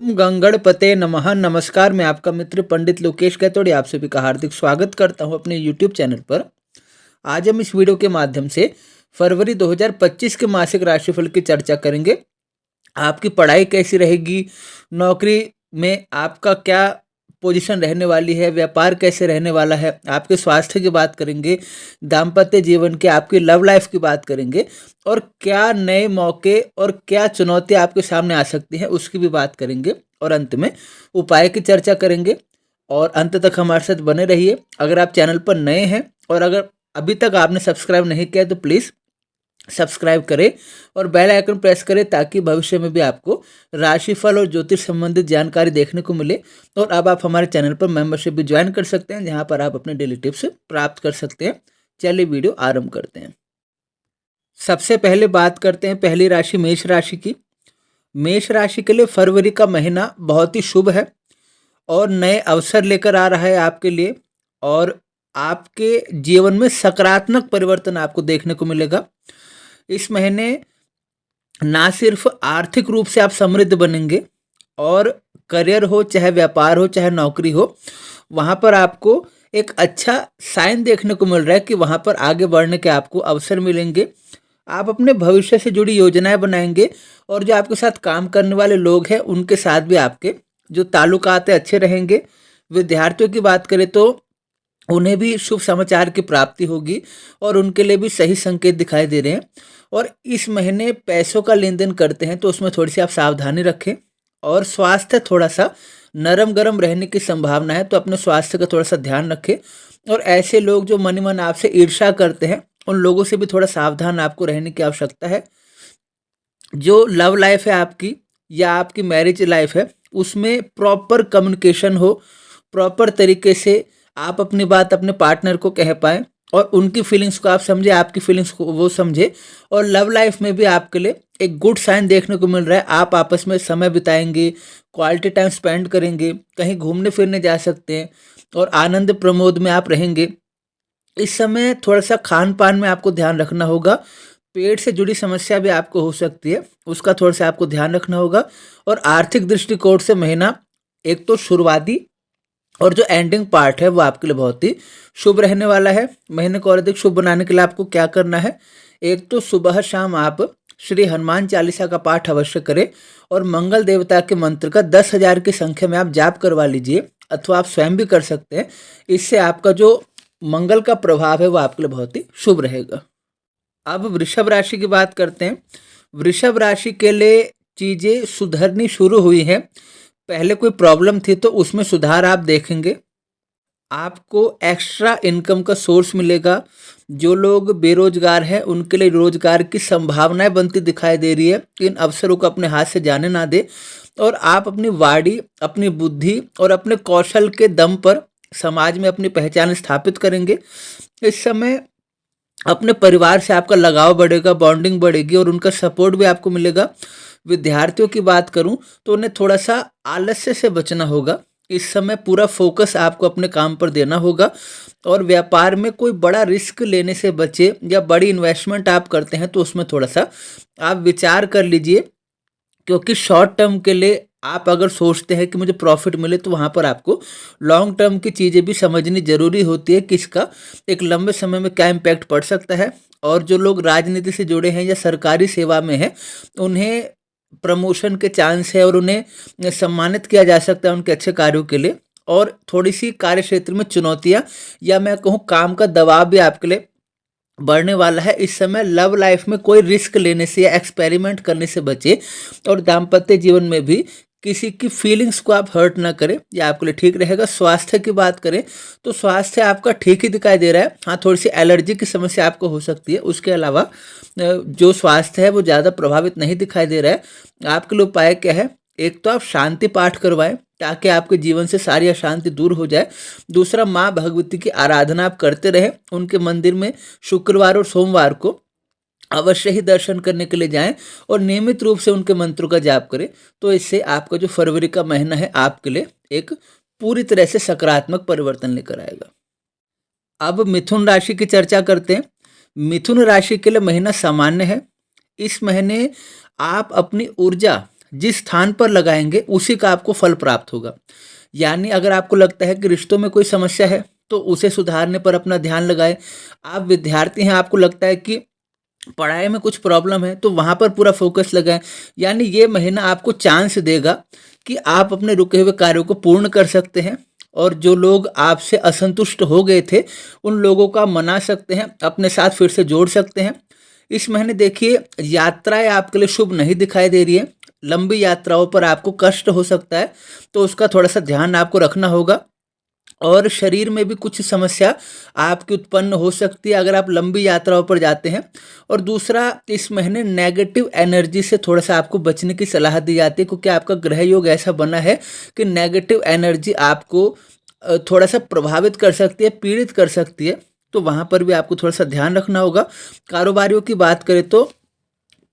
गंगणपते नमः। नमस्कार, मैं आपका मित्र पंडित लोकेश कैतोड़े आप सभी का हार्दिक स्वागत करता हूं अपने यूट्यूब चैनल पर। आज हम इस वीडियो के माध्यम से फरवरी 2025 के मासिक राशिफल की चर्चा करेंगे। आपकी पढ़ाई कैसी रहेगी, नौकरी में आपका क्या पोजीशन रहने वाली है, व्यापार कैसे रहने वाला है, आपके स्वास्थ्य की बात करेंगे, दाम्पत्य जीवन के, आपकी लव लाइफ की बात करेंगे और क्या नए मौके और क्या चुनौतियां आपके सामने आ सकती हैं उसकी भी बात करेंगे और अंत में उपाय की चर्चा करेंगे। और अंत तक हमारे साथ बने रहिए। अगर आप चैनल पर नए हैं और अगर अभी तक आपने सब्सक्राइब नहीं किया तो प्लीज़ सब्सक्राइब करें और बेल आइकन प्रेस करें ताकि भविष्य में भी आपको राशिफल और ज्योतिष संबंधित जानकारी देखने को मिले। और अब आप हमारे चैनल पर मेंबरशिप भी ज्वाइन कर सकते हैं जहां पर आप अपने डेली टिप्स प्राप्त कर सकते हैं। चलिए वीडियो आरंभ करते हैं। सबसे पहले बात करते हैं पहली राशि मेष राशि की। मेष राशि के लिए फरवरी का महीना बहुत ही शुभ है और नए अवसर लेकर आ रहा है आपके लिए और आपके जीवन में सकारात्मक परिवर्तन आपको देखने को मिलेगा। इस महीने ना सिर्फ आर्थिक रूप से आप समृद्ध बनेंगे और करियर हो, चाहे व्यापार हो, चाहे नौकरी हो, वहाँ पर आपको एक अच्छा साइन देखने को मिल रहा है कि वहाँ पर आगे बढ़ने के आपको अवसर मिलेंगे। आप अपने भविष्य से जुड़ी योजनाएं बनाएंगे और जो आपके साथ काम करने वाले लोग हैं उनके साथ भी आपके जो ताल्लुकात है अच्छे रहेंगे। विद्यार्थियों की बात करें तो उन्हें भी शुभ समाचार की प्राप्ति होगी और उनके लिए भी सही संकेत दिखाई दे रहे हैं। और इस महीने पैसों का लेन देन करते हैं तो उसमें थोड़ी सी आप सावधानी रखें और स्वास्थ्य थोड़ा सा नरम गरम रहने की संभावना है तो अपने स्वास्थ्य का थोड़ा सा ध्यान रखें। और ऐसे लोग जो मन ही मन आपसे ईर्ष्या करते हैं उन लोगों से भी थोड़ा सावधान आपको रहने की आवश्यकता है। जो लव लाइफ है आपकी या आपकी मैरिज लाइफ है उसमें प्रॉपर कम्युनिकेशन हो, प्रॉपर तरीके से आप अपनी बात अपने पार्टनर को कह पाएँ और उनकी फीलिंग्स को आप समझे, आपकी फीलिंग्स को वो समझे। और लव लाइफ में भी आपके लिए एक गुड साइन देखने को मिल रहा है। आप आपस में समय बिताएंगे, क्वालिटी टाइम स्पेंड करेंगे, कहीं घूमने फिरने जा सकते हैं और आनंद प्रमोद में आप रहेंगे। इस समय थोड़ा सा खान पान में आपको ध्यान रखना होगा। पेट से जुड़ी समस्या भी आपको हो सकती है, उसका थोड़ा सा आपको ध्यान रखना होगा। और आर्थिक दृष्टिकोण से महीना एक तो शुरुआती और जो एंडिंग पार्ट है वो आपके लिए बहुत ही शुभ रहने वाला है। महीने को और अधिक शुभ बनाने के लिए आपको क्या करना है, एक तो सुबह शाम आप श्री हनुमान चालीसा का पाठ अवश्य करें और मंगल देवता के मंत्र का 10,000 की संख्या में आप जाप करवा लीजिए अथवा आप स्वयं भी कर सकते हैं। इससे आपका जो मंगल का प्रभाव है वो आपके लिए बहुत ही शुभ रहेगा। अब वृषभ राशि की बात करते हैं। वृषभ राशि के लिए चीज़ें सुधरनी शुरू हुई हैं। पहले कोई प्रॉब्लम थी तो उसमें सुधार आप देखेंगे। आपको एक्स्ट्रा इनकम का सोर्स मिलेगा। जो लोग बेरोजगार हैं उनके लिए रोजगार की संभावनाएं बनती दिखाई दे रही है। इन अवसरों को अपने हाथ से जाने ना दे और आप अपनी वाणी, अपनी बुद्धि और अपने कौशल के दम पर समाज में अपनी पहचान स्थापित करेंगे। इस समय अपने परिवार से आपका लगाव बढ़ेगा, बॉन्डिंग बढ़ेगी और उनका सपोर्ट भी आपको मिलेगा। विद्यार्थियों की बात करूं तो उन्हें थोड़ा सा आलस्य से बचना होगा। इस समय पूरा फोकस आपको अपने काम पर देना होगा और व्यापार में कोई बड़ा रिस्क लेने से बचे या बड़ी इन्वेस्टमेंट आप करते हैं तो उसमें थोड़ा सा आप विचार कर लीजिए, क्योंकि शॉर्ट टर्म के लिए आप अगर सोचते हैं कि मुझे प्रॉफिट मिले तो वहाँ पर आपको लॉन्ग टर्म की चीज़ें भी समझनी ज़रूरी होती है कि इसका एक लंबे समय में क्या इम्पैक्ट पड़ सकता है। और जो लोग राजनीति से जुड़े हैं या सरकारी सेवा में हैं उन्हें प्रमोशन के चांस है और उन्हें सम्मानित किया जा सकता है उनके अच्छे कार्यों के लिए। और थोड़ी सी कार्य क्षेत्र में चुनौतियाँ या मैं कहूँ काम का दबाव भी आपके लिए बढ़ने वाला है। इस समय लव लाइफ में कोई रिस्क लेने से या एक्सपेरिमेंट करने से बचे और दाम्पत्य जीवन में भी किसी की फीलिंग्स को आप हर्ट ना करें, यह आपके लिए ठीक रहेगा। स्वास्थ्य की बात करें तो स्वास्थ्य आपका ठीक ही दिखाई दे रहा है। हाँ, थोड़ी सी एलर्जी की समस्या आपको हो सकती है, उसके अलावा जो स्वास्थ्य है वो ज़्यादा प्रभावित नहीं दिखाई दे रहा है। आपके लिए उपाय क्या है, एक तो आप शांति पाठ करवाएं ताकि आपके जीवन से सारी अशांति दूर हो जाए। दूसरा, माँ भगवती की आराधना आप करते रहें। उनके मंदिर में शुक्रवार और सोमवार को अवश्य ही दर्शन करने के लिए जाएं और नियमित रूप से उनके मंत्रों का जाप करें। तो इससे आपका जो फरवरी का महीना है आपके लिए एक पूरी तरह से सकारात्मक परिवर्तन लेकर आएगा। अब मिथुन राशि की चर्चा करते हैं। मिथुन राशि के लिए महीना सामान्य है। इस महीने आप अपनी ऊर्जा जिस स्थान पर लगाएंगे उसी का आपको फल प्राप्त होगा। यानी अगर आपको लगता है कि रिश्तों में कोई समस्या है तो उसे सुधारने पर अपना ध्यान लगाएं। आप विद्यार्थी हैं, आपको लगता है कि पढ़ाई में कुछ प्रॉब्लम है तो वहाँ पर पूरा फोकस लगाएं। यानी ये महीना आपको चांस देगा कि आप अपने रुके हुए कार्यों को पूर्ण कर सकते हैं, और जो लोग आपसे असंतुष्ट हो गए थे उन लोगों का मना सकते हैं, अपने साथ फिर से जोड़ सकते हैं। इस महीने देखिए यात्राएं आपके लिए शुभ नहीं दिखाई दे रही है। लंबी यात्राओं पर आपको कष्ट हो सकता है, तो उसका थोड़ा सा ध्यान आपको रखना होगा। और शरीर में भी कुछ समस्या आपकी उत्पन्न हो सकती है अगर आप लंबी यात्राओं पर जाते हैं। और दूसरा, इस महीने नेगेटिव एनर्जी से थोड़ा सा आपको बचने की सलाह दी जाती है, क्योंकि आपका ग्रह योग ऐसा बना है कि नेगेटिव एनर्जी आपको थोड़ा सा प्रभावित कर सकती है, पीड़ित कर सकती है। तो वहाँ पर भी आपको थोड़ा सा ध्यान रखना होगा। कारोबारियों की बात करें तो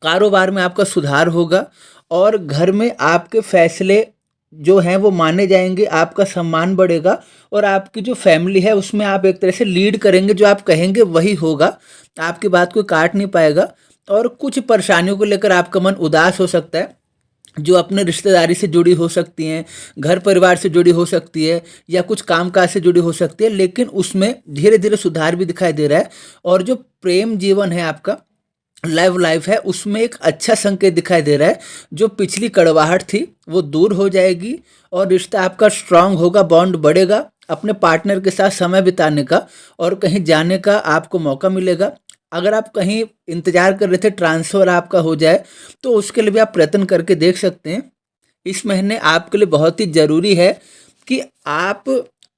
कारोबार में आपका सुधार होगा, और घर में आपके फैसले जो हैं वो माने जाएंगे, आपका सम्मान बढ़ेगा, और आपकी जो फैमिली है उसमें आप एक तरह से लीड करेंगे, जो आप कहेंगे वही होगा, आपकी बात कोई काट नहीं पाएगा। और कुछ परेशानियों को लेकर आपका मन उदास हो सकता है, जो अपने रिश्तेदारी से जुड़ी हो सकती हैं, घर परिवार से जुड़ी हो सकती है, या कुछ कामकाज से जुड़ी हो सकती है, लेकिन उसमें धीरे धीरे सुधार भी दिखाई दे रहा है। और जो प्रेम जीवन है आपका, लव लाइफ है, उसमें एक अच्छा संकेत दिखाई दे रहा है। जो पिछली कड़वाहट थी वो दूर हो जाएगी, और रिश्ता आपका स्ट्रांग होगा, बॉन्ड बढ़ेगा। अपने पार्टनर के साथ समय बिताने का और कहीं जाने का आपको मौका मिलेगा। अगर आप कहीं इंतजार कर रहे थे ट्रांसफ़र आपका हो जाए, तो उसके लिए भी आप प्रयत्न करके देख सकते हैं। इस महीने आपके लिए बहुत ही ज़रूरी है कि आप,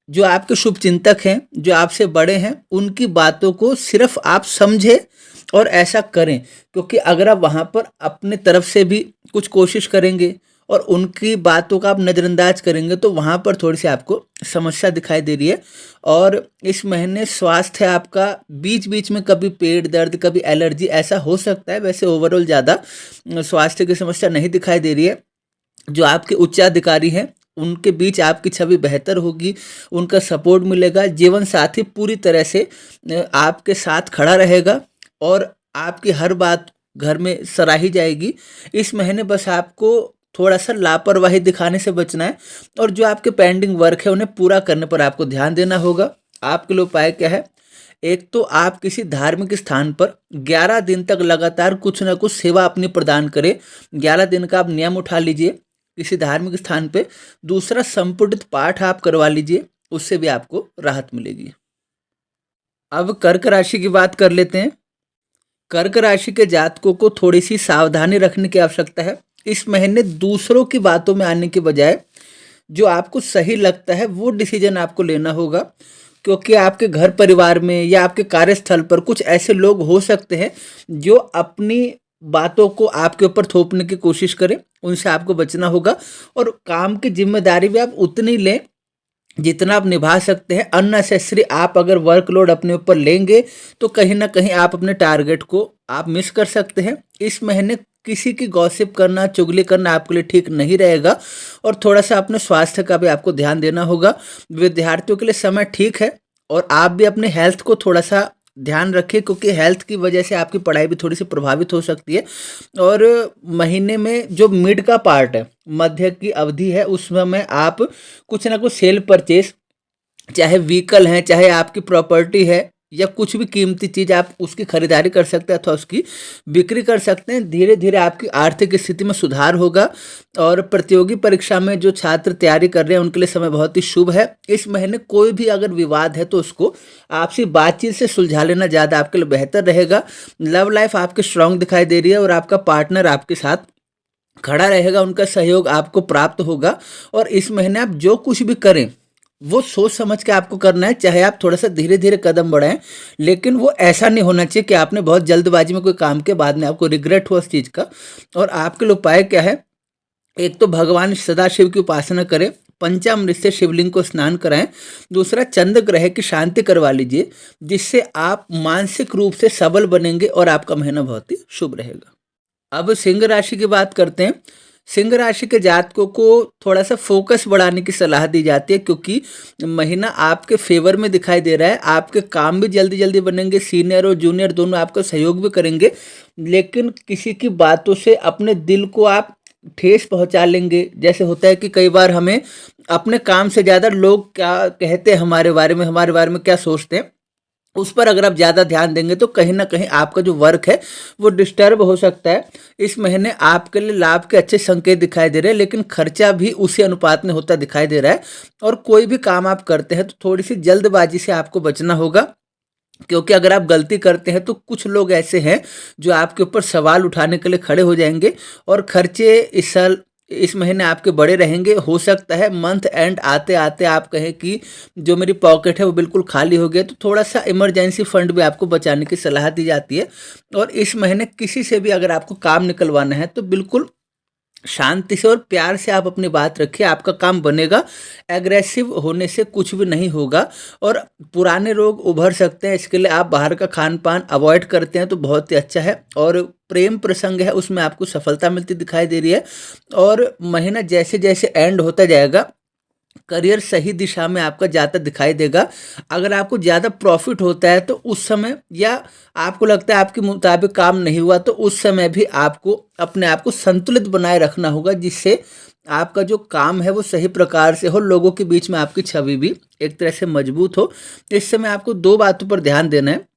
जो आपके शुभचिंतक हैं, जो आपसे बड़े हैं, उनकी बातों को सिर्फ आप समझें और ऐसा करें। क्योंकि अगर आप वहाँ पर अपने तरफ से भी कुछ कोशिश करेंगे और उनकी बातों का आप नज़रअंदाज करेंगे, तो वहाँ पर थोड़ी सी आपको समस्या दिखाई दे रही है। और इस महीने स्वास्थ्य आपका बीच बीच में कभी पेट दर्द, कभी एलर्जी ऐसा हो सकता है। वैसे ओवरऑल ज़्यादा स्वास्थ्य की समस्या नहीं दिखाई दे रही है। जो आपके उच्चाधिकारी हैं उनके बीच आपकी छवि बेहतर होगी, उनका सपोर्ट मिलेगा। जीवन साथी पूरी तरह से आपके साथ खड़ा रहेगा, और आपकी हर बात घर में सराही जाएगी। इस महीने बस आपको थोड़ा सा लापरवाही दिखाने से बचना है, और जो आपके पेंडिंग वर्क है उन्हें पूरा करने पर आपको ध्यान देना होगा। आपके लिए उपाय क्या है? एक तो आप किसी धार्मिक स्थान पर 11 दिन तक लगातार कुछ ना कुछ सेवा अपनी प्रदान करें। 11 दिन का आप नियम उठा लीजिए किसी धार्मिक स्थान पे। दूसरा, संपुटित पाठ आप करवा लीजिए, उससे भी आपको राहत मिलेगी। अब कर्क राशि की बात कर लेते हैं। कर्क राशि के जातकों को थोड़ी सी सावधानी रखने की आवश्यकता है। इस महीने दूसरों की बातों में आने के बजाय जो आपको सही लगता है वो डिसीजन आपको लेना होगा, क्योंकि आपके घर परिवार में या आपके कार्यस्थल पर कुछ ऐसे लोग हो सकते हैं जो अपनी बातों को आपके ऊपर थोपने की कोशिश करें। उनसे आपको बचना होगा, और काम की जिम्मेदारी भी आप उतनी लें जितना आप निभा सकते हैं। अननेसेसरी आप अगर वर्कलोड अपने ऊपर लेंगे तो कहीं ना कहीं आप अपने टारगेट को आप मिस कर सकते हैं। इस महीने किसी की गॉसिप करना, चुगली करना आपके लिए ठीक नहीं रहेगा, और थोड़ा सा अपने स्वास्थ्य का भी आपको ध्यान देना होगा। विद्यार्थियों के लिए समय ठीक है, और आप भी अपने हेल्थ को थोड़ा सा ध्यान रखिए, क्योंकि हेल्थ की वजह से आपकी पढ़ाई भी थोड़ी सी प्रभावित हो सकती है। और महीने में जो मिड का पार्ट है, मध्य की अवधि है, उसमें में आप कुछ ना कुछ सेल परचेज, चाहे व्हीकल है, चाहे आपकी प्रॉपर्टी है, या कुछ भी कीमती चीज़, आप उसकी खरीदारी कर सकते हैं अथवा उसकी बिक्री कर सकते हैं। धीरे धीरे आपकी आर्थिक स्थिति में सुधार होगा। और प्रतियोगी परीक्षा में जो छात्र तैयारी कर रहे हैं उनके लिए समय बहुत ही शुभ है। इस महीने कोई भी अगर विवाद है तो उसको आपसी बातचीत से सुलझा लेना ज़्यादा आपके लिए बेहतर रहेगा। लव लाइफ आपकी स्ट्रांग दिखाई दे रही है, और आपका पार्टनर आपके साथ खड़ा रहेगा, उनका सहयोग आपको प्राप्त होगा। और इस महीने आप जो कुछ भी करें वो सोच समझ के आपको करना है, चाहे आप थोड़ा सा धीरे धीरे कदम बढ़ाएं, लेकिन वो ऐसा नहीं होना चाहिए कि आपने बहुत जल्दबाजी में कोई काम के बाद में आपको रिग्रेट हो उस चीज़ का। और आपके लिए उपाय क्या है? एक तो भगवान सदाशिव की उपासना करें, पंचामृत से शिवलिंग को स्नान कराएं। दूसरा, चंद्र ग्रह की शांति करवा लीजिए, जिससे आप मानसिक रूप से सबल बनेंगे और आपका महीना बहुत ही शुभ रहेगा। अब सिंह राशि की बात करते हैं। सिंह राशि के जातकों को थोड़ा सा फोकस बढ़ाने की सलाह दी जाती है, क्योंकि महीना आपके फेवर में दिखाई दे रहा है। आपके काम भी जल्दी जल्दी बनेंगे, सीनियर और जूनियर दोनों आपका सहयोग भी करेंगे, लेकिन किसी की बातों से अपने दिल को आप ठेस पहुंचा लेंगे। जैसे होता है कि कई बार हमें अपने काम से ज़्यादा लोग क्या कहते हैं हमारे बारे में क्या सोचते हैं, उस पर अगर आप ज़्यादा ध्यान देंगे तो कहीं न कहीं आपका जो वर्क है वो डिस्टर्ब हो सकता है। इस महीने आपके लिए लाभ के अच्छे संकेत दिखाई दे रहे हैं, लेकिन खर्चा भी उसी अनुपात में होता दिखाई दे रहा है। और कोई भी काम आप करते हैं तो थोड़ी-सी जल्दबाजी से आपको बचना होगा, क्योंकि अगर आप गलती करते हैं तो कुछ लोग ऐसे हैं जो आपके ऊपर सवाल उठाने के लिए खड़े हो जाएँगे और खर्चे इस महीने आपके बड़े रहेंगे। हो सकता है मंथ एंड आते-आते आप कहें कि जो मेरी पॉकेट है वो बिल्कुल खाली हो गया, तो थोड़ा-सा इमरजेंसी फंड भी आपको बचाने की सलाह दी जाती है। और इस महीने किसी से भी अगर आपको काम निकलवाना है तो बिल्कुल शांति से और प्यार से आप अपनी बात रखिए, आपका काम बनेगा। एग्रेसिव होने से कुछ भी नहीं होगा और पुराने रोग उभर सकते हैं। इसके लिए आप बाहर का खान-पान अवॉइड करते हैं तो बहुत ही अच्छा है। और प्रेम प्रसंग है उसमें आपको सफलता मिलती दिखाई दे रही है। और महीना जैसे-जैसे एंड होता जाएगा, करियर सही दिशा में आपका जाता दिखाई देगा। अगर आपको ज़्यादा प्रॉफ़िट होता है तो उस समय, या आपको लगता है आपके मुताबिक काम नहीं हुआ, तो उस समय भी आपको अपने आप को संतुलित बनाए रखना होगा, जिससे आपका जो काम है वो सही प्रकार से हो, लोगों के बीच में आपकी छवि भी एक तरह से मजबूत हो। इस समय आपको 2 बातों पर ध्यान देना है।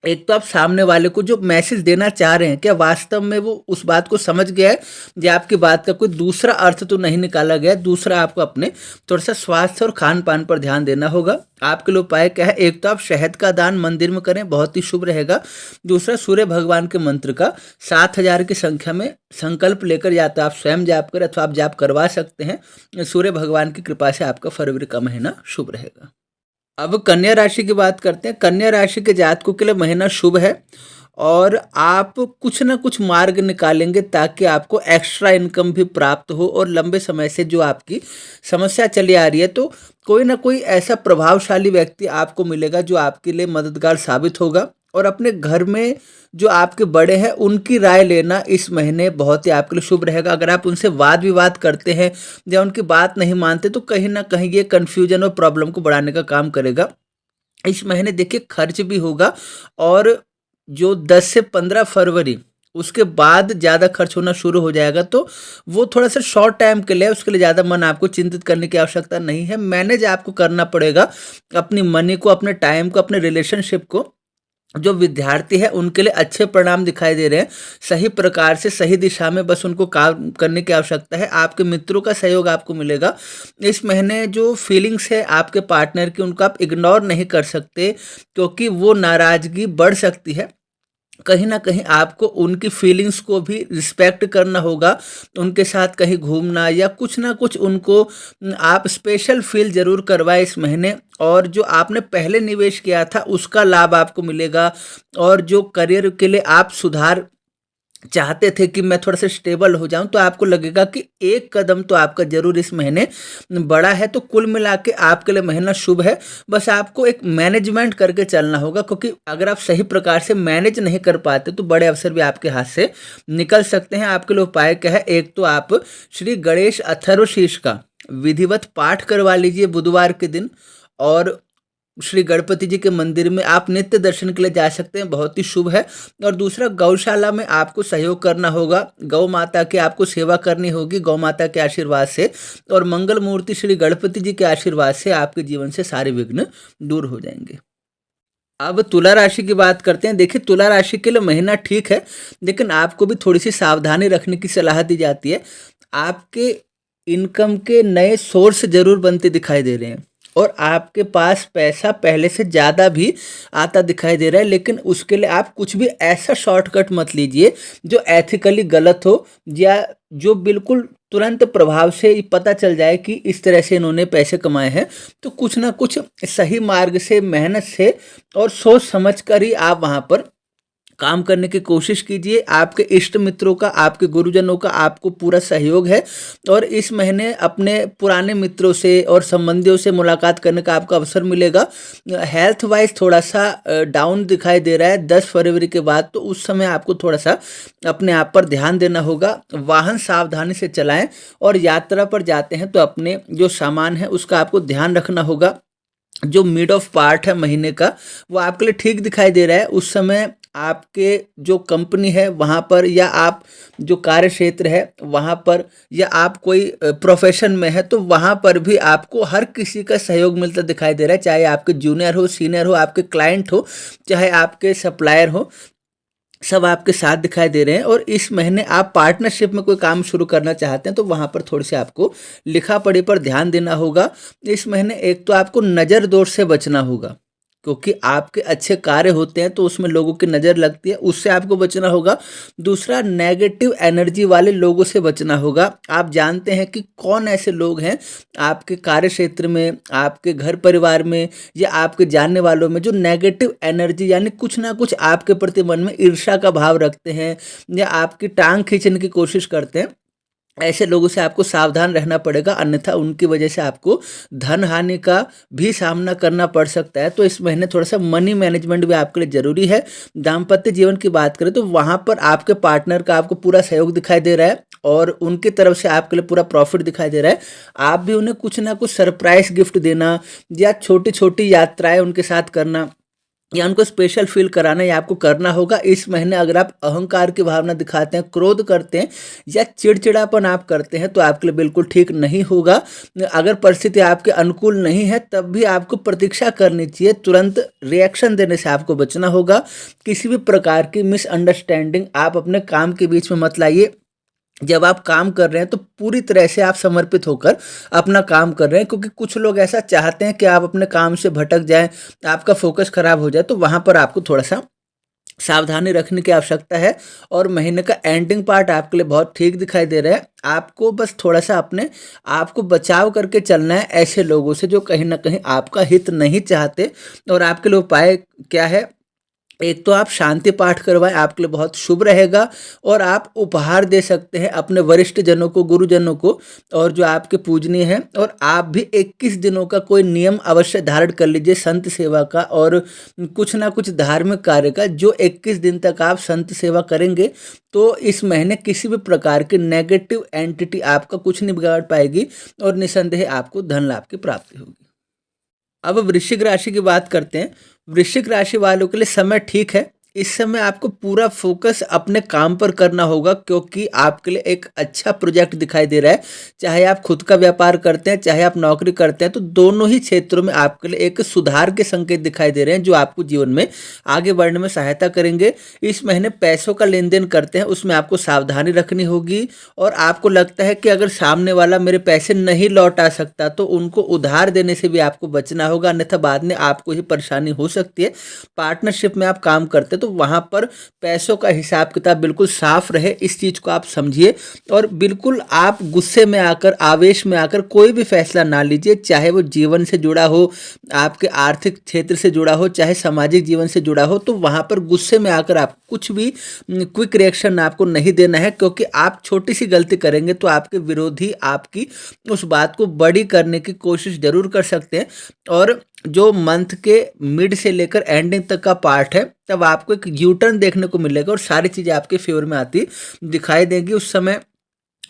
एक तो आप सामने वाले को जो मैसेज देना चाह रहे हैं, क्या वास्तव में वो उस बात को समझ गया है, या आपकी बात का कोई दूसरा अर्थ तो नहीं निकाला गया है। दूसरा, आपको अपने थोड़ा-सा स्वास्थ्य और खान-पान पर ध्यान देना होगा। आपके लिए उपाय क्या है? एक तो आप शहद का दान मंदिर में करें, बहुत ही शुभ रहेगा। दूसरा, सूर्य भगवान के मंत्र का 7000 की संख्या में संकल्प लेकर या तो आप स्वयं जाप करें अथवा आप जाप करवा सकते हैं। सूर्य भगवान की कृपा से आपका फरवरी का महीना शुभ रहेगा। अब कन्या राशि की बात करते हैं। कन्या राशि के जातकों के लिए महीना शुभ है और आप कुछ ना कुछ मार्ग निकालेंगे ताकि आपको एक्स्ट्रा इनकम भी प्राप्त हो। और लंबे समय से जो आपकी समस्या चली आ रही है, तो कोई ना कोई ऐसा प्रभावशाली व्यक्ति आपको मिलेगा जो आपके लिए मददगार साबित होगा। और अपने घर में जो आपके बड़े हैं उनकी राय लेना इस महीने बहुत ही आपके लिए शुभ रहेगा। अगर आप उनसे वाद विवाद करते हैं या उनकी बात नहीं मानते, तो कहीं ना कहीं ये कन्फ्यूजन और प्रॉब्लम को बढ़ाने का काम करेगा। इस महीने देखिए खर्च भी होगा, और जो 10 से 15 फरवरी उसके बाद ज़्यादा खर्च होना शुरू हो जाएगा, तो वो थोड़ा-सा शॉर्ट टाइम के लिए, उसके लिए ज़्यादा मन आपको चिंतित करने की आवश्यकता नहीं है। मैनेज आपको करना पड़ेगा अपनी मनी को, अपने टाइम को, अपने रिलेशनशिप को। जो विद्यार्थी है उनके लिए अच्छे परिणाम दिखाई दे रहे हैं, सही प्रकार से सही दिशा में बस उनको काम करने की आवश्यकता है। आपके मित्रों का सहयोग आपको मिलेगा। इस महीने जो फीलिंग्स है आपके पार्टनर की, उनको आप इग्नोर नहीं कर सकते, क्योंकि वो नाराज़गी बढ़ सकती है। कहीं न कहीं आपको उनकी फीलिंग्स को भी रिस्पेक्ट करना होगा। उनके साथ कहीं घूमना या कुछ ना कुछ उनको आप स्पेशल फ़ील ज़रूर करवाएँ इस महीने। और जो आपने पहले निवेश किया था उसका लाभ आपको मिलेगा। और जो करियर के लिए आप सुधार चाहते थे कि मैं थोड़ा-सा स्टेबल हो जाऊँ, तो आपको लगेगा कि एक कदम तो आपका ज़रूर इस महीने बढ़ा है। तो कुल मिला के आपके लिए महीना शुभ है। बस आपको एक मैनेजमेंट करके चलना होगा, क्योंकि अगर आप सही प्रकार से मैनेज नहीं कर पाते तो बड़े अवसर भी आपके हाथ से निकल सकते हैं। आपके लिए उपाय क्या है? एक तो आप श्री गणेश अथर्वशीर्ष का विधिवत पाठ करवा लीजिए बुधवार के दिन। और श्री गणपति जी के मंदिर में आप नित्य दर्शन के लिए जा सकते हैं, बहुत ही शुभ है। और दूसरा, गौशाला में आपको सहयोग करना होगा, गौ माता की आपको सेवा करनी होगी गौ माता के आशीर्वाद से। और मंगल मूर्ति श्री गणपति जी के आशीर्वाद से आपके जीवन से सारे विघ्न दूर हो जाएंगे। अब तुला राशि की बात करते हैं। देखिए, तुला राशि के लिए महीना ठीक है, लेकिन आपको भी थोड़ी सी सावधानी रखने की सलाह दी जाती है। आपके इनकम के नए सोर्स जरूर बनते दिखाई दे रहे हैं और आपके पास पैसा पहले से ज़्यादा भी आता दिखाई दे रहा है, लेकिन उसके लिए आप कुछ भी ऐसा शॉर्टकट मत लीजिए जो एथिकली गलत हो, या जो बिल्कुल तुरंत प्रभाव से ये पता चल जाए कि इस तरह से इन्होंने पैसे कमाए हैं। तो कुछ ना कुछ सही मार्ग से, मेहनत से और सोच समझ कर ही आप वहाँ पर काम करने की कोशिश कीजिए। आपके इष्ट मित्रों का, आपके गुरुजनों का आपको पूरा सहयोग है। और इस महीने अपने पुराने मित्रों से और संबंधियों से मुलाकात करने का आपको अवसर मिलेगा। हेल्थ वाइज थोड़ा सा डाउन दिखाई दे रहा है 10 फरवरी के बाद, तो उस समय आपको थोड़ा सा अपने आप पर ध्यान देना होगा। वाहन सावधानी से चलाएं, और यात्रा पर जाते हैं तो अपने जो सामान है उसका आपको ध्यान रखना होगा। जो मिड ऑफ पार्ट है महीने का, वो आपके लिए ठीक दिखाई दे रहा है। उस समय आपके जो कंपनी है वहाँ पर, या आप जो कार्य क्षेत्र है वहाँ पर, या आप कोई प्रोफेशन में है तो वहाँ पर भी आपको हर किसी का सहयोग मिलता दिखाई दे रहा है। चाहे आपके जूनियर हो, सीनियर हो, आपके क्लाइंट हो, चाहे आपके सप्लायर हो, सब आपके साथ दिखाई दे रहे हैं। और इस महीने आप पार्टनरशिप में कोई काम शुरू करना चाहते हैं तो वहाँ पर थोड़ी सी आपको लिखा पढ़ी पर ध्यान देना होगा। इस महीने एक तो आपको नज़र दोष से बचना होगा, क्योंकि आपके अच्छे कार्य होते हैं तो उसमें लोगों की नज़र लगती है, उससे आपको बचना होगा। दूसरा, नेगेटिव एनर्जी वाले लोगों से बचना होगा। आप जानते हैं कि कौन ऐसे लोग हैं आपके कार्य क्षेत्र में, आपके घर परिवार में, या आपके जानने वालों में जो नेगेटिव एनर्जी यानी कुछ ना कुछ आपके प्रति मन में ईर्ष्या का भाव रखते हैं या आपकी टांग खींचने की कोशिश करते हैं। ऐसे लोगों से आपको सावधान रहना पड़ेगा, अन्यथा उनकी वजह से आपको धन हानि का भी सामना करना पड़ सकता है। तो इस महीने थोड़ा सा मनी मैनेजमेंट भी आपके लिए ज़रूरी है। दाम्पत्य जीवन की बात करें तो वहाँ पर आपके पार्टनर का आपको पूरा सहयोग दिखाई दे रहा है और उनकी तरफ से आपके लिए पूरा प्रॉफिट दिखाई दे रहा है। आप भी उन्हें कुछ ना कुछ सरप्राइज गिफ्ट देना या छोटी छोटी यात्राएं उनके साथ करना या उनको स्पेशल फील कराना, या आपको करना होगा। इस महीने अगर आप अहंकार की भावना दिखाते हैं, क्रोध करते हैं या चिड़चिड़ापन आप करते हैं तो आपके लिए बिल्कुल ठीक नहीं होगा। अगर परिस्थिति आपके अनुकूल नहीं है तब भी आपको प्रतीक्षा करनी चाहिए, तुरंत रिएक्शन देने से आपको बचना होगा। किसी भी प्रकार की मिसअंडरस्टैंडिंग आप अपने काम के बीच में मत लाइए। जब आप काम कर रहे हैं तो पूरी तरह से आप समर्पित होकर अपना काम कर रहे हैं, क्योंकि कुछ लोग ऐसा चाहते हैं कि आप अपने काम से भटक जाएं, आपका फोकस खराब हो जाए। तो वहाँ पर आपको थोड़ा सा सावधानी रखने की आवश्यकता है। और महीने का एंडिंग पार्ट आपके लिए बहुत ठीक दिखाई दे रहा है। आपको बस थोड़ा सा अपने आप को बचाव करके चलना है ऐसे लोगों से जो कहीं ना कहीं आपका हित नहीं चाहते। और आपके लिए उपाय क्या है? एक तो आप शांति पाठ करवाएं, आपके लिए बहुत शुभ रहेगा। और आप उपहार दे सकते हैं अपने वरिष्ठ जनों को, गुरुजनों को, और जो आपके पूजनीय हैं। और आप भी 21 दिनों का कोई नियम अवश्य धारण कर लीजिए संत सेवा का और कुछ ना कुछ धार्मिक कार्य का। जो 21 दिन तक आप संत सेवा करेंगे तो इस महीने किसी भी प्रकार की नेगेटिव एंटिटी आपका कुछ नहीं बिगाड़ पाएगी और निसंदेह आपको धन लाभ की प्राप्ति होगी। अब वृश्चिक राशि की बात करते हैं। वृश्चिक राशि वालों के लिए समय ठीक है। इस समय आपको पूरा फोकस अपने काम पर करना होगा, क्योंकि आपके लिए एक अच्छा प्रोजेक्ट दिखाई दे रहा है। चाहे आप खुद का व्यापार करते हैं, चाहे आप नौकरी करते हैं, तो दोनों ही क्षेत्रों में आपके लिए एक सुधार के संकेत दिखाई दे रहे हैं जो आपको जीवन में आगे बढ़ने में सहायता करेंगे। इस महीने पैसों का लेन देन करते हैं उसमें आपको सावधानी रखनी होगी। और आपको लगता है कि अगर सामने वाला मेरे पैसे नहीं लौटा सकता तो उनको उधार देने से भी आपको बचना होगा, अन्यथा बाद में आपको ही परेशानी हो सकती है। पार्टनरशिप में आप काम करते हैं तो वहाँ पर पैसों का हिसाब किताब बिल्कुल साफ रहे, इस चीज़ को आप समझिए। और बिल्कुल आप गुस्से में आकर, आवेश में आकर कोई भी फैसला ना लीजिए, चाहे वो जीवन से जुड़ा हो, आपके आर्थिक क्षेत्र से जुड़ा हो, चाहे सामाजिक जीवन से जुड़ा हो। तो वहाँ पर गुस्से में आकर आप कुछ भी क्विक रिएक्शन आपको नहीं देना है, क्योंकि आप छोटी सी गलती करेंगे तो आपके विरोधी आपकी उस बात को बड़ी करने की कोशिश जरूर कर सकते हैं। और जो मंथ के मिड से लेकर एंडिंग तक का पार्ट है तब आपको एक यू टर्न देखने को मिलेगा और सारी चीज़ें आपके फेवर में आती दिखाई देंगी। उस समय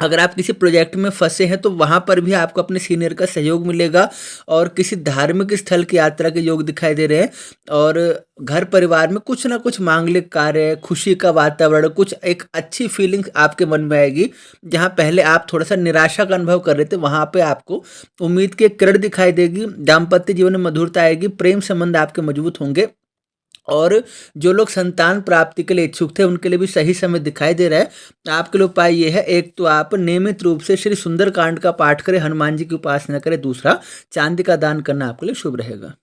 अगर आप किसी प्रोजेक्ट में फंसे हैं तो वहाँ पर भी आपको अपने सीनियर का सहयोग मिलेगा। और किसी धार्मिक स्थल की यात्रा के योग दिखाई दे रहे हैं। और घर परिवार में कुछ ना कुछ मांगलिक कार्य, खुशी का वातावरण, कुछ एक अच्छी फीलिंग आपके मन में आएगी। जहाँ पहले आप थोड़ा सा निराशा का अनुभव कर रहे थे वहाँ पे आपको उम्मीद की एक किरण दिखाई देगी। दाम्पत्य जीवन में मधुरता आएगी, प्रेम संबंध आपके मजबूत होंगे। और जो लोग संतान प्राप्ति के लिए इच्छुक थे उनके लिए भी सही समय दिखाई दे रहा है। आपके लिए उपाय ये है, एक तो आप नियमित रूप से श्री सुंदरकांड का पाठ करें, हनुमान जी की उपासना करें। दूसरा, चांदी का दान करना आपके लिए शुभ रहेगा।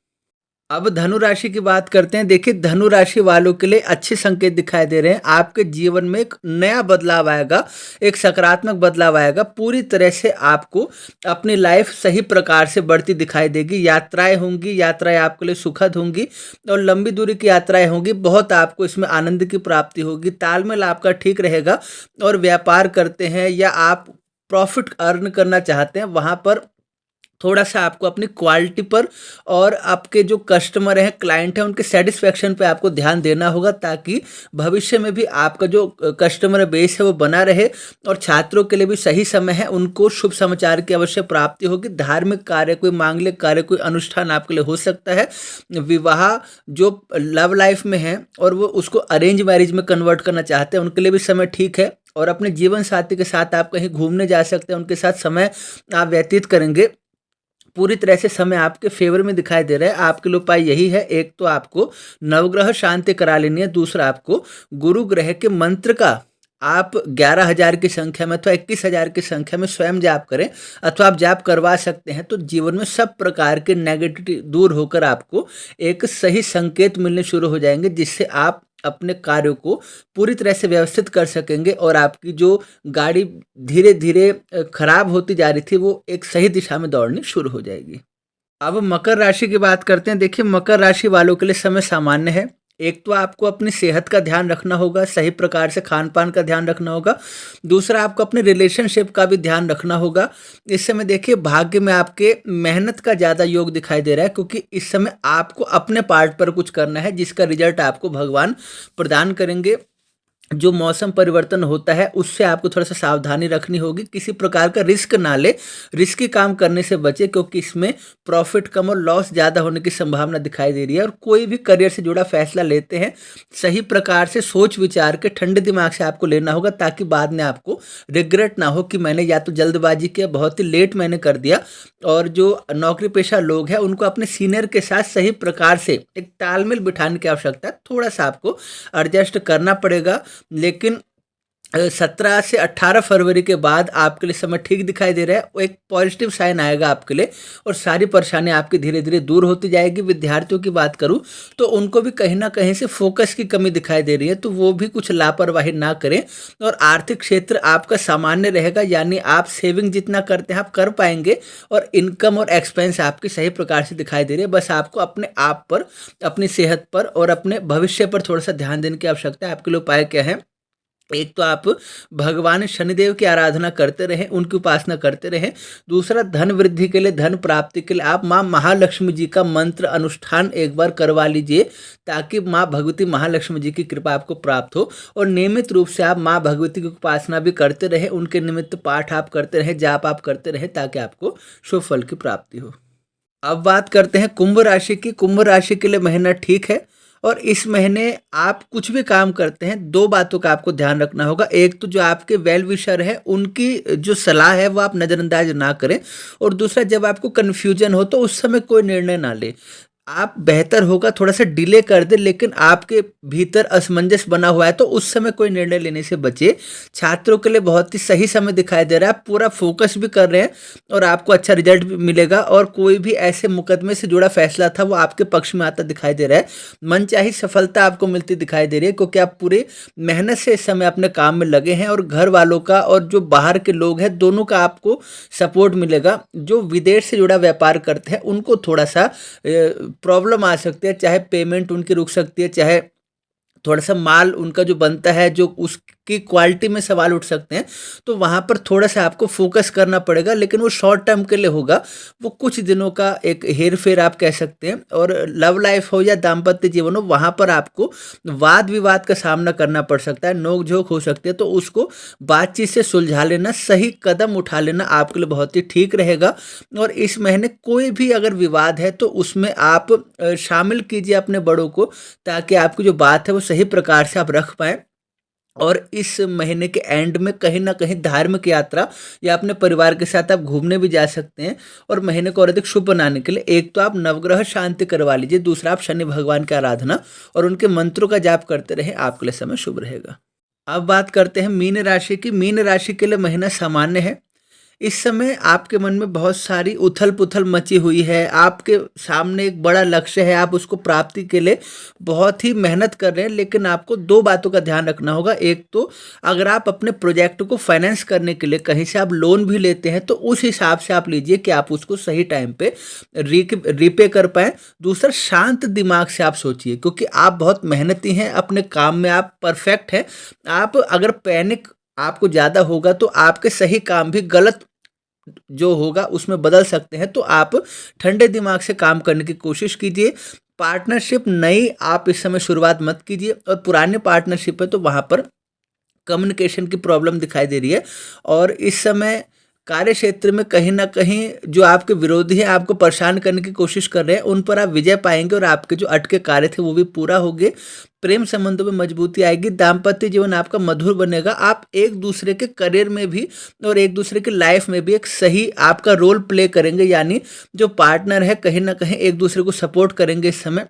अब धनु राशि की बात करते हैं। देखिए, धनु राशि वालों के लिए अच्छे संकेत दिखाई दे रहे हैं। आपके जीवन में एक नया बदलाव आएगा, एक सकारात्मक बदलाव आएगा। पूरी तरह से आपको अपनी लाइफ सही प्रकार से बढ़ती दिखाई देगी। यात्राएं होंगी, यात्राएं आपके लिए सुखद होंगी और लंबी दूरी की यात्राएं होंगी। बहुत आपको इसमें आनंद की प्राप्ति होगी। तालमेल आपका ठीक रहेगा। और व्यापार करते हैं या आप प्रॉफिट अर्न करना चाहते हैं, वहाँ पर थोड़ा-सा आपको अपनी क्वालिटी पर और आपके जो कस्टमर हैं, क्लाइंट हैं, उनके सैटिस्फैक्शन पे आपको ध्यान देना होगा, ताकि भविष्य में भी आपका जो कस्टमर बेस है वो बना रहे। और छात्रों के लिए भी सही समय है, उनको शुभ समाचार की अवश्य प्राप्ति होगी। धार्मिक कार्य, कोई मांगलिक कार्य, कोई अनुष्ठान आपके लिए हो सकता है। विवाह जो लव लाइफ में है और वो उसको अरेंज मैरिज में कन्वर्ट करना चाहते हैं, उनके लिए भी समय ठीक है। और अपने जीवन साथी के साथ आप कहीं घूमने जा सकते हैं, उनके साथ समय आप व्यतीत करेंगे। पूरी तरह से समय आपके फ़ेवर में दिखाई दे रहा है। आपके लिए उपाय यही है, एक तो आपको नवग्रह शांति करा लेनी है, दूसरा आपको गुरु ग्रह के मंत्र का आप 11,000 की संख्या में अथवा 21,000 की संख्या में स्वयं जाप करें, अथवा आप जाप करवा सकते हैं। तो जीवन में सब प्रकार के नेगेटिविटी दूर होकर आपको एक सही संकेत मिलने शुरू हो जाएँगे, जिससे आप अपने कार्यों को पूरी तरह से व्यवस्थित कर सकेंगे और आपकी जो गाड़ी धीरे-धीरे खराब होती जा रही थी, वो एक सही दिशा में दौड़नी शुरू हो जाएगी। अब मकर राशि की बात करते हैं। देखिए, मकर राशि वालों के लिए समय सामान्य है। एक तो आपको अपनी सेहत का ध्यान रखना होगा, सही प्रकार से खान-पान का ध्यान रखना होगा। दूसरा, आपको अपने रिलेशनशिप का भी ध्यान रखना होगा। इस समय देखिए, भाग्य में आपके मेहनत का ज़्यादा योग दिखाई दे रहा है, क्योंकि इस समय आपको अपने पार्ट पर कुछ करना है, जिसका रिज़ल्ट आपको भगवान प्रदान करेंगे। जो मौसम परिवर्तन होता है, उससे आपको थोड़ा-सा सावधानी रखनी होगी। किसी प्रकार का रिस्क ना लें, रिस्की काम करने से बचें, क्योंकि इसमें प्रॉफ़िट कम और लॉस ज़्यादा होने की संभावना दिखाई दे रही है। और कोई भी करियर से जुड़ा फैसला लेते हैं, सही प्रकार से सोच-विचार के ठंडे दिमाग से आपको लेना होगा, ताकि बाद में आपको रिग्रेट ना हो कि मैंने या तो जल्दबाज़ी किया, बहुत ही लेट मैंने कर दिया। और जो नौकरी पेशा लोग हैं, उनको अपने सीनियर के साथ सही प्रकार से एक तालमेल बिठाने की आवश्यकता है। थोड़ा-सा आपको एडजस्ट करना पड़ेगा। लेकिन 17 से 18 फरवरी के बाद आपके लिए समय ठीक दिखाई दे रहा है। वो एक पॉजिटिव साइन आएगा आपके लिए और सारी परेशानियाँ आपकी धीरे-धीरे दूर होती जाएगी। विद्यार्थियों की बात करूँ तो उनको भी कहीं न कहीं से फ़ोकस की कमी दिखाई दे रही है, तो वो भी कुछ लापरवाही ना करें। और आर्थिक क्षेत्र आपका सामान्य रहेगा, यानी आप सेविंग जितना करते हैं आप कर पाएँगे और इनकम और एक्सपेंस आपकी सही प्रकार से दिखाई दे रही है। बस आपको अपने आप पर, अपनी सेहत पर और अपने भविष्य पर थोड़ा-सा ध्यान देने की आवश्यकता है। आपके लिए उपाय क्या है? एक तो आप भगवान शनिदेव की आराधना करते रहें, उनकी उपासना करते रहें। दूसरा, धन वृद्धि के लिए, धन प्राप्ति के लिए आप माँ महालक्ष्मी जी का मंत्र अनुष्ठान एक बार करवा लीजिए, ताकि माँ भगवती महालक्ष्मी जी की कृपा आपको प्राप्त हो। और नियमित रूप से आप माँ भगवती की उपासना भी करते रहें, उनके निमित्त पाठ आप करते रहें, जाप आप करते रहें, ताकि आपको शुभ फल की प्राप्ति हो। अब बात करते हैं कुंभ राशि की। कुंभ राशि के लिए महीना ठीक है और इस महीने आप कुछ भी काम करते हैं, 2 बातों का आपको ध्यान रखना होगा। एक तो जो आपके वेल विशर है, उनकी जो सलाह है वो आप नज़रअंदाज ना करें। और दूसरा, जब आपको कन्फ्यूजन हो तो उस समय कोई निर्णय ना लें। आप बेहतर होगा थोड़ा-सा डिले कर दें, लेकिन आपके भीतर असमंजस बना हुआ है तो उस समय कोई निर्णय लेने से बचें। छात्रों के लिए बहुत ही सही समय दिखाई दे रहा है, आप पूरा फ़ोकस भी कर रहे हैं और आपको अच्छा रिज़ल्ट भी मिलेगा। और कोई भी ऐसे मुकदमे से जुड़ा फैसला था, वो आपके पक्ष में आता दिखाई दे रहा है। मनचाही सफलता आपको मिलती दिखाई दे रही है, क्योंकि आप पूरे मेहनत से इस समय अपने काम में लगे हैं। और घर वालों का और जो बाहर के लोग हैं, दोनों का आपको सपोर्ट मिलेगा। जो विदेश से जुड़ा व्यापार करते हैं, उनको थोड़ा-सा प्रॉब्लम आ सकती है, चाहे पेमेंट उनकी रुक सकती है, चाहे थोड़ा-सा माल उनका जो बनता है, जो उसकी क्वालिटी में सवाल उठ सकते हैं, तो वहाँ पर थोड़ा-सा आपको फ़ोकस करना पड़ेगा, लेकिन वो शॉर्ट टर्म के लिए होगा। वो कुछ दिनों का एक हेर-फेर आप कह सकते हैं। और लव लाइफ़ हो या दाम्पत्य जीवन हो, वहाँ पर आपको वाद-विवाद का सामना करना पड़ सकता है, नोक-झोंक हो सकती है, तो उसको बातचीत से सुलझा लेना, सही कदम उठा लेना आपके लिए बहुत ही ठीक रहेगा। और इस महीने कोई भी अगर विवाद है, तो उसमें आप शामिल कीजिए अपने बड़ों को, ताकि आपकी जो बात है वो सही प्रकार से आप रख पाएँ। और इस महीने के एंड में कहीं न कहीं धार्मिक यात्रा या अपने परिवार के साथ आप घूमने भी जा सकते हैं। और महीने को और अधिक शुभ बनाने के लिए एक तो आप नवग्रह शांति करवा लीजिए, दूसरा आप शनि भगवान की आराधना और उनके मंत्रों का जाप करते रहें, आपके लिए समय शुभ रहेगा। अब बात करते हैं मीन राशि की। मीन राशि के लिए महीना सामान्य है। इस समय आपके मन में बहुत सारी उथल-पुथल मची हुई है। आपके सामने एक बड़ा लक्ष्य है, आप उसको प्राप्ति के लिए बहुत ही मेहनत कर रहे हैं, लेकिन आपको 2 बातों का ध्यान रखना होगा। एक तो, अगर आप अपने प्रोजेक्ट को फाइनेंस करने के लिए कहीं से आप लोन भी लेते हैं, तो उस हिसाब से आप लीजिए कि आप उसको सही टाइम पे रीपे कर पाएँ। दूसरा, शांत दिमाग से आप सोचिए, क्योंकि आप बहुत मेहनती हैं, अपने काम में आप परफेक्ट हैं। आप अगर पैनिक आपको ज़्यादा होगा, तो आपके सही काम भी गलत जो होगा उसमें बदल सकते हैं, तो आप ठंडे दिमाग से काम करने की कोशिश कीजिए। पार्टनरशिप नई आप इस समय शुरुआत मत कीजिए, और पुराने पार्टनरशिप है तो वहाँ पर कम्युनिकेशन की प्रॉब्लम दिखाई दे रही है। और इस समय कार्य क्षेत्र में कहीं न कहीं जो आपके विरोधी हैं, आपको परेशान करने की कोशिश कर रहे हैं, उन पर आप विजय पाएँगे और आपके जो अटके कार्य थे वो भी पूरा होंगे। प्रेम संबंधों में मजबूती आएगी, दाम्पत्य जीवन आपका मधुर बनेगा। आप एक-दूसरे के करियर में भी और एक-दूसरे की लाइफ़ में भी एक सही आपका रोल प्ले करेंगे, यानी जो पार्टनर है कहीं न कहीं एक-दूसरे को सपोर्ट करेंगे इस समय।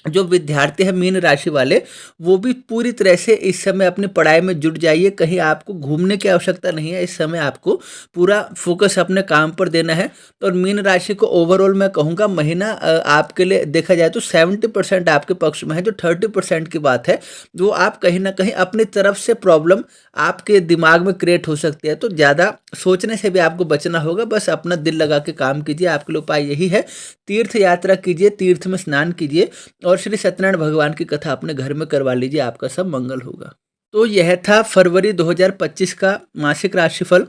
जो विद्यार्थी हैं मीन राशि वाले, वो भी पूरी तरह से इस समय अपनी पढ़ाई में जुट जाइए। कहीं आपको घूमने की आवश्यकता नहीं है, इस समय आपको पूरा फ़ोकस अपने काम पर देना है। और मीन राशि को ओवरऑल मैं कहूँगा महीना आपके लिए देखा जाए तो 70% आपके पक्ष में है। जो 30% की बात है, वो आप कहीं न कहीं अपनी तरफ से प्रॉब्लम आपके दिमाग में क्रिएट हो सकती है। तो ज़्यादा सोचने से भी आपको बचना होगा, बस अपना दिल लगा के काम कीजिए। आपके लिए उपाय यही है, तीर्थ यात्रा कीजिए, तीर्थ में स्नान कीजिए और श्री सत्यनारायण भगवान की कथा अपने घर में करवा लीजिए, आपका सब मंगल होगा। तो यह था फरवरी 2025 का मासिक राशिफल,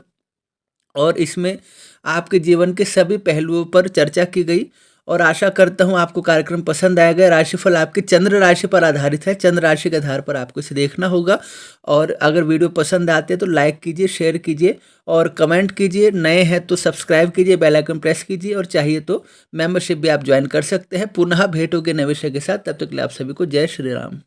और इसमें आपके जीवन के सभी पहलुओं पर चर्चा की गई, और आशा करता हूँ आपको कार्यक्रम पसंद आएगा। राशिफल आपकी चंद्र राशि पर आधारित है, चंद्र राशि के आधार पर आपको इसे देखना होगा। और अगर वीडियो पसंद आते हैं तो लाइक कीजिए, शेयर कीजिए और कमेंट कीजिए। नए हैं तो सब्सक्राइब कीजिए, बेल आइकन प्रेस कीजिए, और चाहिए तो मेंबरशिप भी आप ज्वाइन कर सकते हैं। पुनः भेंट होगी नए विषय के साथ, तब तक के लिए आप सभी को जय श्री राम।